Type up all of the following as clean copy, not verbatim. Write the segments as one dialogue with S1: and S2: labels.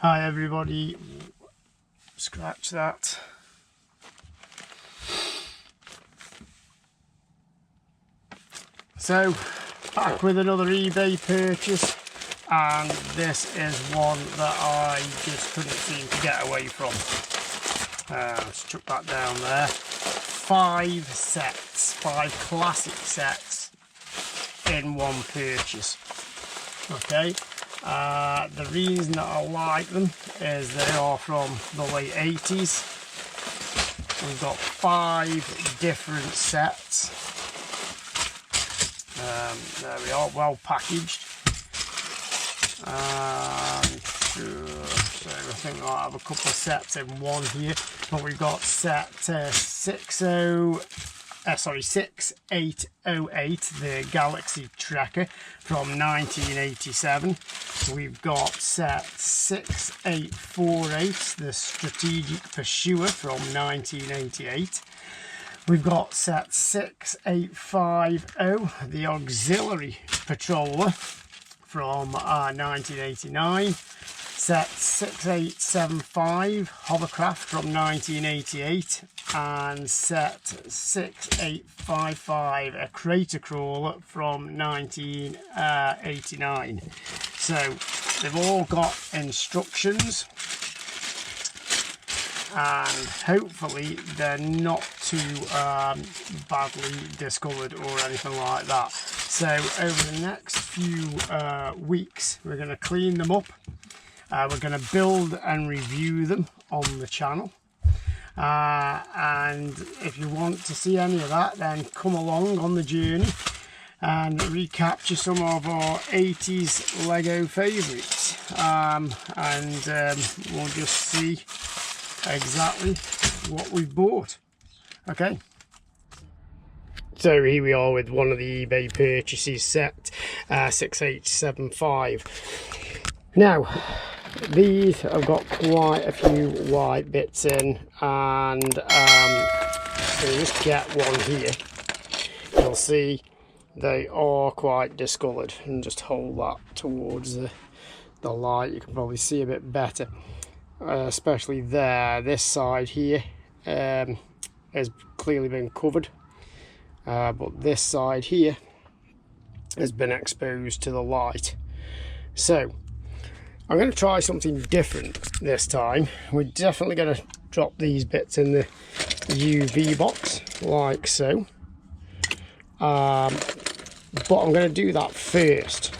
S1: Hi everybody, scratch that. So, back with another eBay purchase, and this is one that I just couldn't seem to get away from. Let's chuck that down there. 5 sets, 5 classic sets in one purchase. Okay. The reason that I like them is they are from the late 80s. We've got 5 different sets. There we are, well packaged. So I think I might have a couple of sets in one here, but we've got set 6808, the Galaxy Tracker from 1987. We've got set 6848, the Strategic Pursuer from 1988. We've got set 6850, the Auxiliary Patroller from 1989. Set 6875, Hovercraft from 1988. And set 6855, a Crater Crawler from 1989. So they've all got instructions, and hopefully they're not too badly discoloured or anything like that. So over the next few weeks we're going to clean them up. We're going to build and review them on the channel. And if you want to see any of that, then come along on the journey and recapture some of our 80s Lego favourites, and we'll just see exactly what we've bought. Okay, so here we are with one of the eBay purchases, set 6875. Now these have got quite a few white bits in, and we'll just get one here. You'll see they are quite discoloured, and just hold that towards the light, you can probably see a bit better, especially there. This side here has clearly been covered, but this side here has been exposed to the light. So I'm going to try something different this time. We're definitely going to drop these bits in the UV box like so, but I'm going to do that first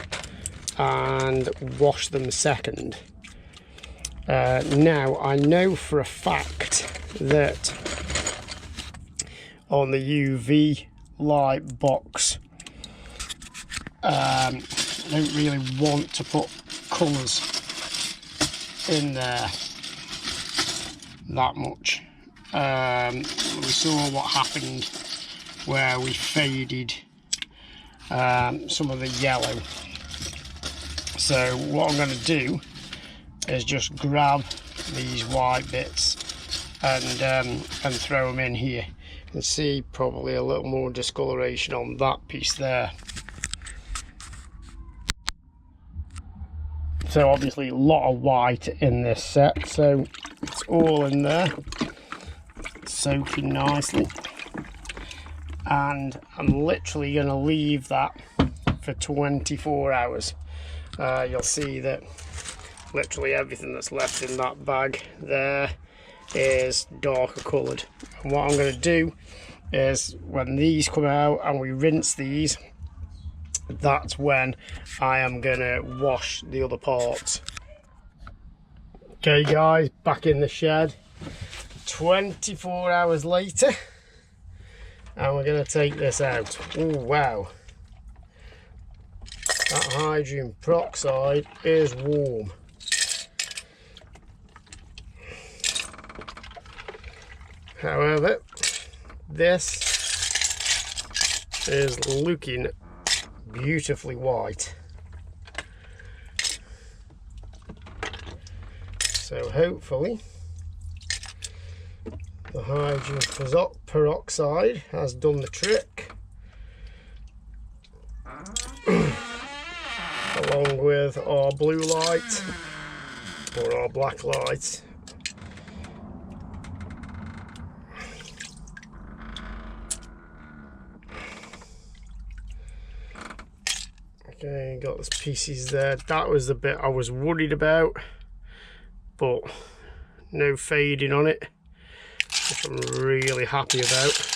S1: and wash them second. Now I know for a fact that on the UV light box I don't really want to put colours in there that much. We saw what happened where we faded some of the yellow. So what I'm going to do is just grab these white bits and throw them in here. You can see probably a little more discoloration on that piece there. So obviously a lot of white in this set, so it's all in there, soaking nicely. And I'm literally going to leave that for 24 hours. You'll see that literally everything that's left in that bag there is darker coloured. And what I'm going to do is, when these come out and we rinse these, that's when I am going to wash the other parts. Okay guys, back in the shed 24 hours later, and we're going to take this out. Oh wow, that hydrogen peroxide is warm. However, this is looking beautifully white. So hopefully the hydrogen peroxide has done the trick, along with our blue light or our black lights. Okay, got those pieces there. That was the bit I was worried about, but no fading on it, which I'm really happy about.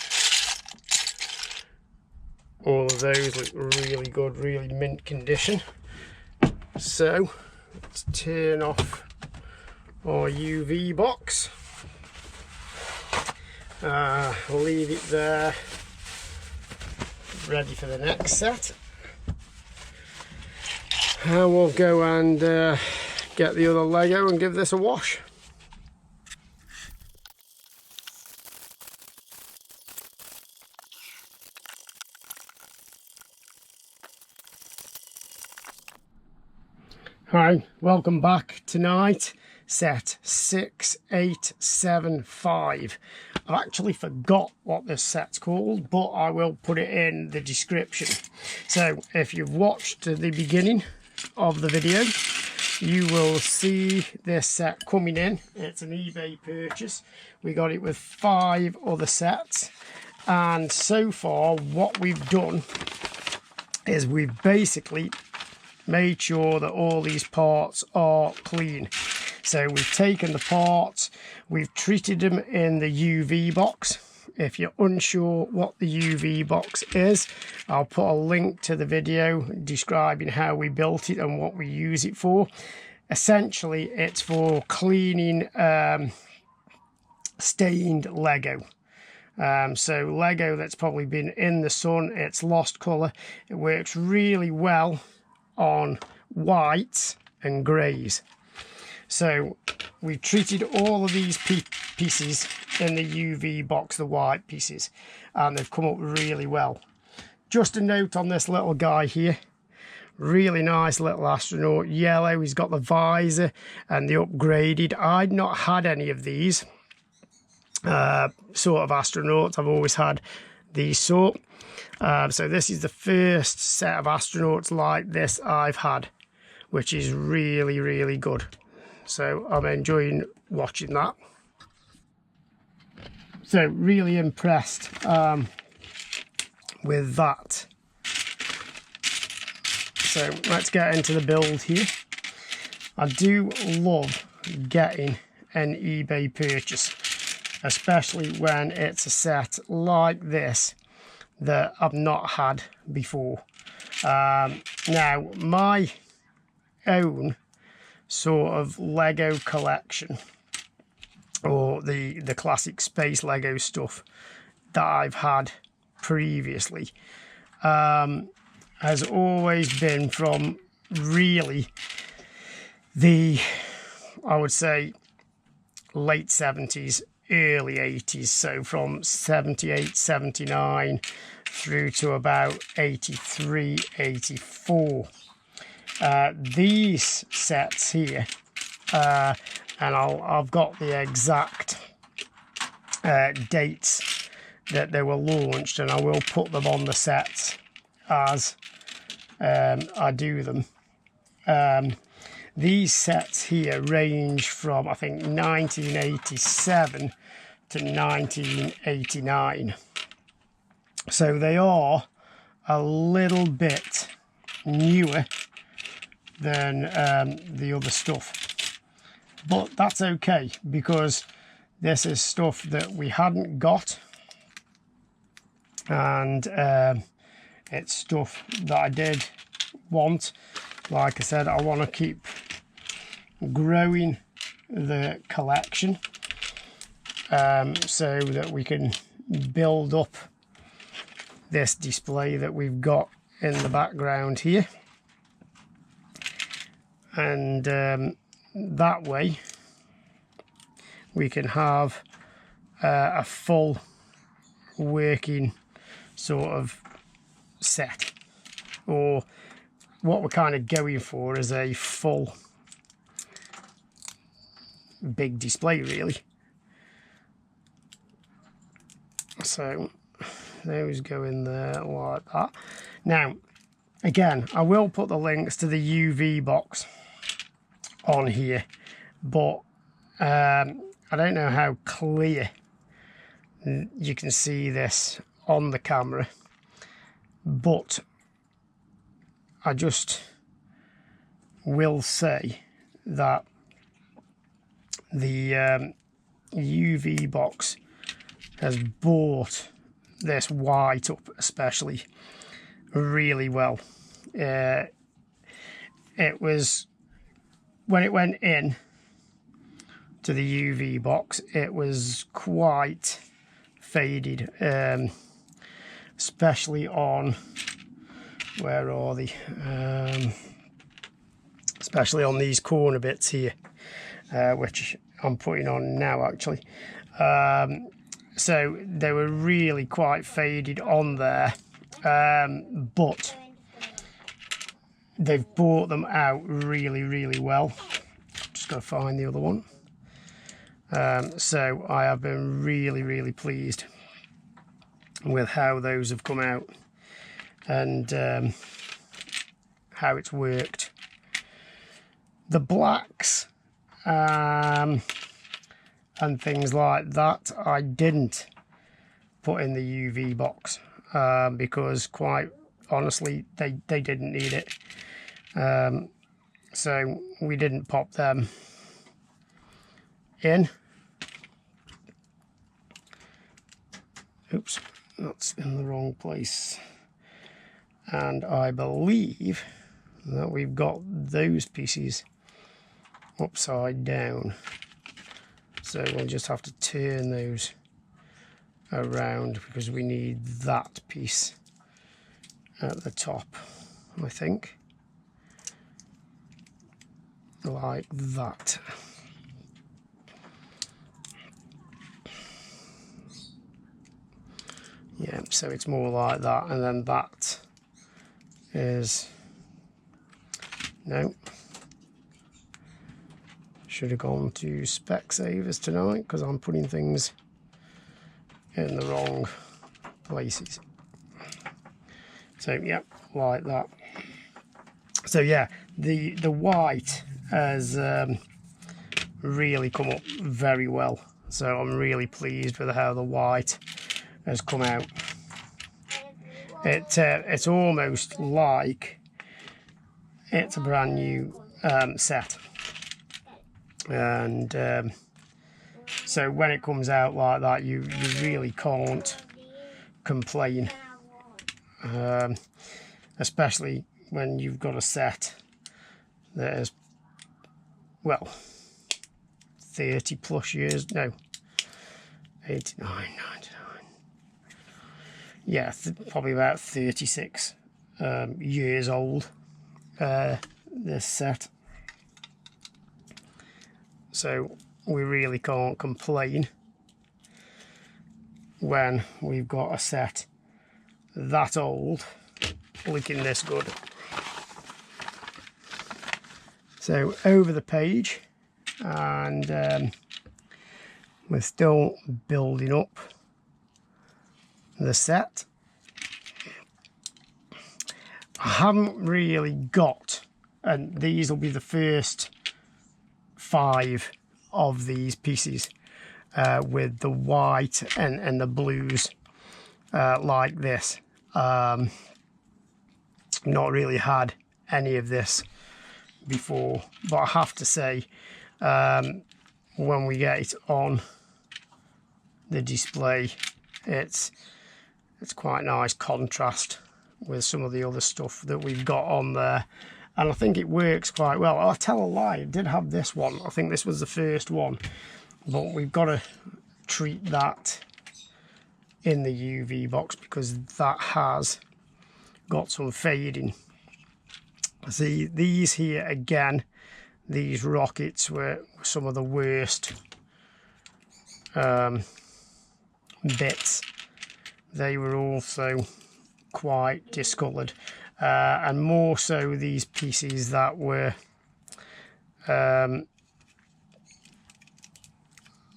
S1: All of those look really good, really mint condition. So let's turn off our UV box. Leave it there, ready for the next set. We'll go and get the other Lego and give this a wash. Hi, welcome back. Tonight, set 6875. I actually forgot what this set's called, but I will put it in the description. So if you've watched the beginning of the video, you will see this set coming in. It's an eBay purchase. We got it with 5 other sets, and so far what we've done is we've basically made sure that all these parts are clean. So we've taken the parts, we've treated them in the UV box. If you're unsure what the UV box is, I'll put a link to the video describing how we built it and what we use it for. Essentially, it's for cleaning stained Lego. So Lego that's probably been in the sun, it's lost colour. It works really well on whites and greys. So we treated all of these pieces in the UV box, the white pieces, and they've come up really well. Just a note on this little guy here, really nice little astronaut, yellow. He's got the visor and the upgraded. I'd not had any of these sort of astronauts. I've always had these sort. So this is the first set of astronauts like this I've had, which is really, really good. So I'm enjoying watching that. So really impressed with that. So let's get into the build here. I do love getting an eBay purchase, especially when it's a set like this that I've not had before. Now, my own sort of Lego collection, or the classic space Lego stuff that I've had previously, has always been from really the, I would say, late 70s, early 80s, so from 78, 79 through to about 83, 84. These sets here, and I've got the exact dates that they were launched, and I will put them on the sets as I do them. These sets here range from, I think, 1987 to 1989. So they are a little bit newer than the other stuff. But that's okay, because this is stuff that we hadn't got. And it's stuff that I did want. Like I said, I want to keep growing the collection so that we can build up this display that we've got in the background here, and that way we can have a full working sort of set, or what we're kind of going for is a full big display, really. So those go in there like that. Now, again, I will put the links to the UV box on here, but I don't know how clear you can see this on the camera, but I just will say that the UV box has brought this white up especially really well. It was, when it went in to the UV box, it was quite faded, especially on, where are they, especially on these corner bits here, which I'm putting on now actually. So they were really quite faded on there, but they've brought them out really well. Just got to find the other one. So I have been really pleased with how those have come out and how it's worked. The blacks and things like that I didn't put in the UV box because quite honestly they didn't need it, so we didn't pop them in. Oops, that's in the wrong place. And I believe that we've got those pieces upside down, so we'll just have to turn those around because we need that piece at the top, I think, like that. Yeah, so it's more like that, and then that is, no, should have gone to Specsavers tonight because I'm putting things in the wrong places. So yeah, like that. So yeah, the white has really come up very well, so I'm really pleased with how the white has come out. It's almost like it's a brand new set, and so when it comes out like that, you really can't complain, especially when you've got a set that is, well, 30 plus years, no, 89, 99, yeah, probably about 36 years old, this set. So we really can't complain when we've got a set that old looking this good. So over the page, and we're still building up the set. I haven't really got, and these will be the first 5 of these pieces with the white and the blues like this. Not really had any of this before, but I have to say, when we get it on the display, it's quite nice contrast with some of the other stuff that we've got on there, and I think it works quite well. I'll tell a lie, I did have this one, I think this was the first one, but we've got to treat that in the UV box because that has got some fading. See, these here again, these rockets were some of the worst bits. They were also quite discoloured, and more so these pieces that were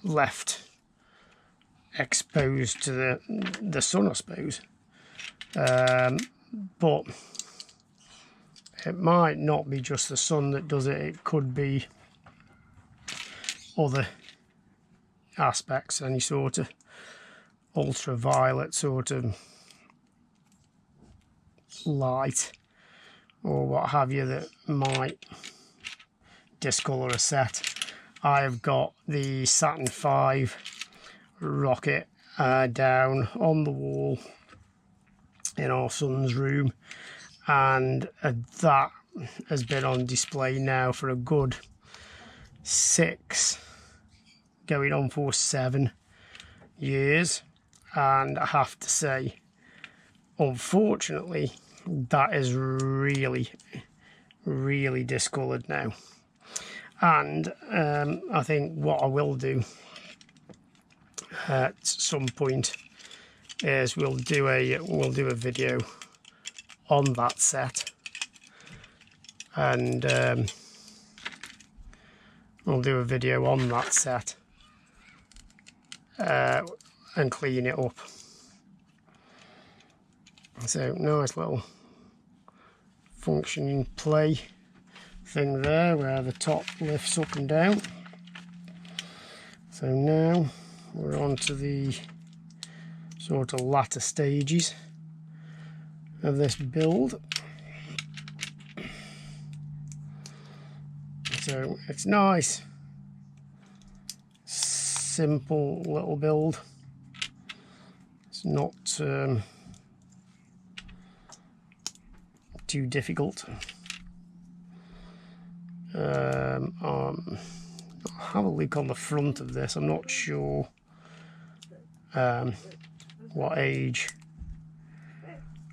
S1: left exposed to the sun, I suppose. But it might not be just the sun that does it. It could be other aspects, any sort of ultraviolet sort of light or what have you that might discolour a set. I have got the Saturn V rocket down on the wall in our son's room, and that has been on display now for a good 6 going on for 7 years, and I have to say, unfortunately, that is really discoloured now. And I think what I will do at some point is we'll do a video on that set, and we'll do a video on that set and clean it up. So nice little functioning play thing there where the top lifts up and down. So now we're on to the sort of latter stages of this build. So it's nice, simple little build. It's not too difficult. I'll have a look on the front of this. I'm not sure what age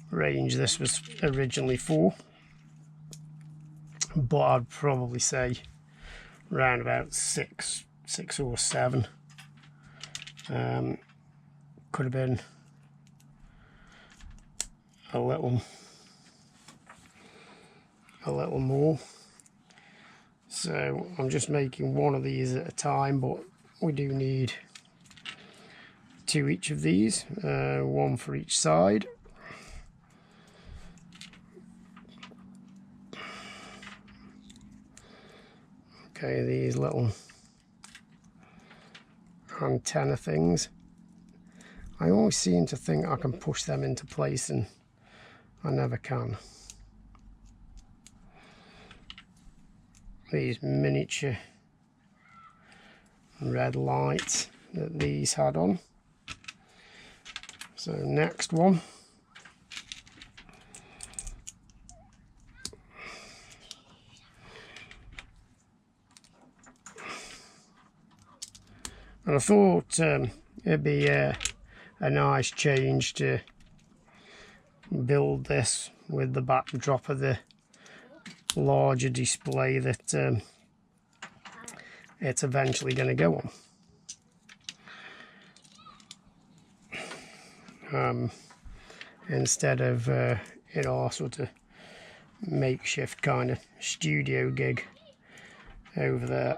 S1: range this was originally for, but I'd probably say around about 6 or 7. Could have been a little more. So I'm just making one of these at a time, but we do need 2 each of these, 1 for each side. Okay, these little antenna things, I always seem to think I can push them into place, and I never can. These miniature red lights that these had on. So next one. And I thought it'd be a nice change to build this with the backdrop of the larger display that it's eventually going to go on, instead of our sort of makeshift kind of studio gig over there.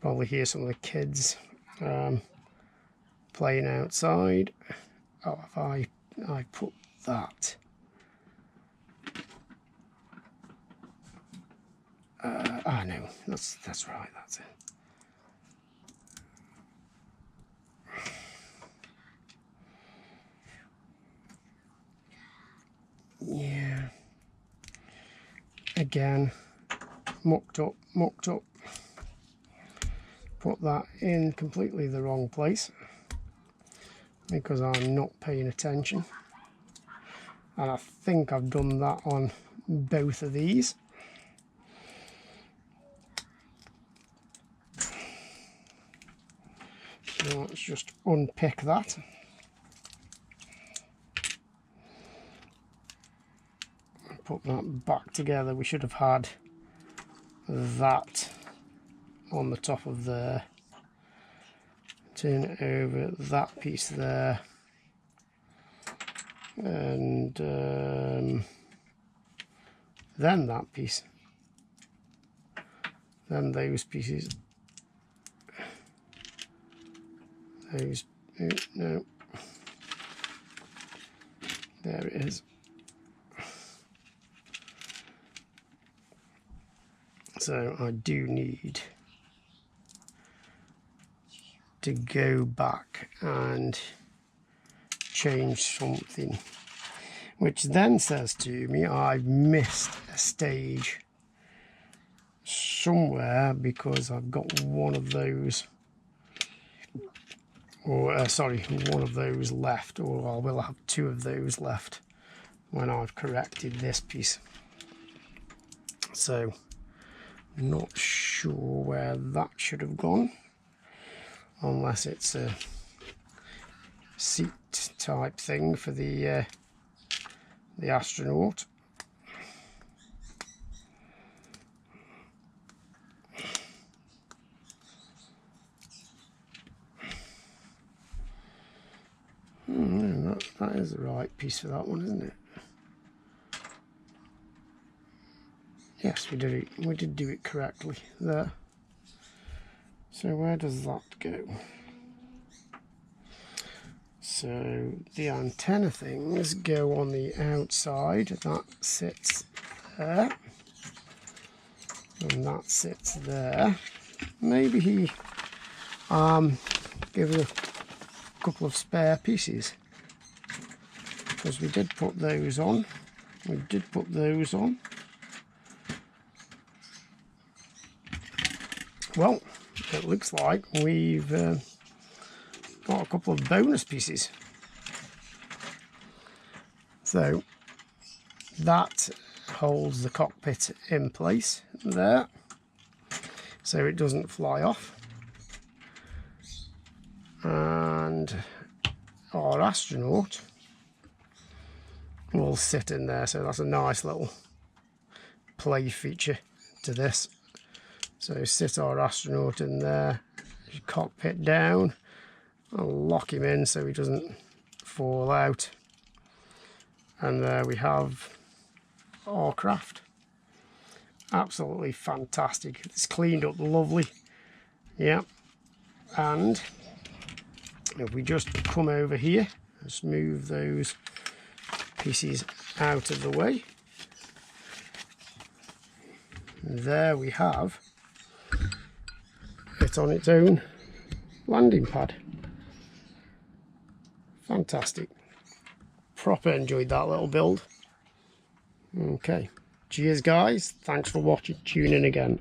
S1: Probably hear some of the kids playing outside. Oh, if I put that no, that's right, that's it. Yeah, again, mucked up. Put that in completely the wrong place because I'm not paying attention, and I think I've done that on both of these. So let's just unpick that. Put that back together. We should have had that on the top of there. Turn it over, that piece there, and then that piece, then those pieces, no, there it is. So I do need to go back and change something, which then says to me I've missed a stage somewhere because I've got one of those, or sorry, one of those left, or I will have two of those left when I've corrected this piece. So not sure where that should have gone, unless it's a seat type thing for the astronaut. That is the right piece for that one, isn't it? Yes, we did do it correctly there. So where does that go? So the antenna things go on the outside. That sits there, and that sits there. Maybe he gave us a couple of spare pieces, because we did put those on. We did put those on. Well, it looks like we've got a couple of bonus pieces. So that holds the cockpit in place there, so it doesn't fly off. And our astronaut will sit in there, so that's a nice little play feature to this. So sit our astronaut in there, cockpit down, and lock him in so he doesn't fall out. And there we have our craft. Absolutely fantastic. It's cleaned up lovely. Yeah. And if we just come over here, let's move those pieces out of the way. There we have it on its own landing pad. Fantastic. Proper enjoyed that little build. Okay, cheers guys, thanks for watching, tune in again.